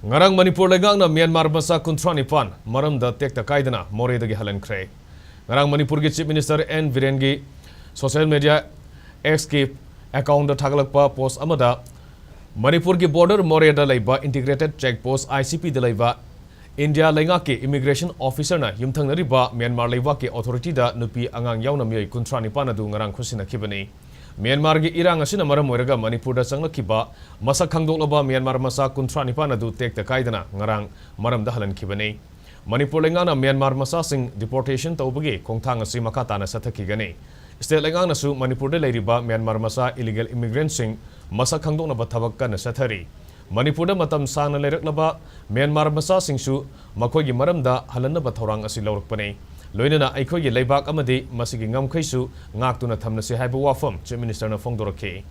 Ngarang Manipur Leingak-Na Myanmar Macha Kuntranipan maram da tekta kaidana Moredagi Halhankhre. Ngarang Manipur ki Chief Minister N Virengi social media X ki account da thagalakpa post amada Manipur ki border Moreda laiba integrated check post ICP da laiba India Leingak ki immigration officer na yumthangnariba Myanmar laiba ki authority da nupi angang yauna miyoi Kuntranipan adu ngarang khusinakhibani. Myanmar ki irang asina maram oiraga Manipur da changlakkhiba masak khangdok-laba Myanmar Macha Kuntranipan adu tekta kaidana ngarang Mayumda Halhankhre. Manipur Leingak-Na Myanmar Macha sing deportation taubagi khongthang asi makha tana sathakigani. State Leingak-Na su Manipur da leiriba Myanmar Macha illegal immigrants sing masak khangdok-laba thabak kana sathari. Manipur da matam sana leiraklaba Myanmar Macha sing su makhoigi maramda halanaba thorang asi lawrakpani. Loinana aikhoigi leibak amadi masigi ngamkhaisu ngaktuna thamnasi haiba wafam Chief Minister na phongdorakhi.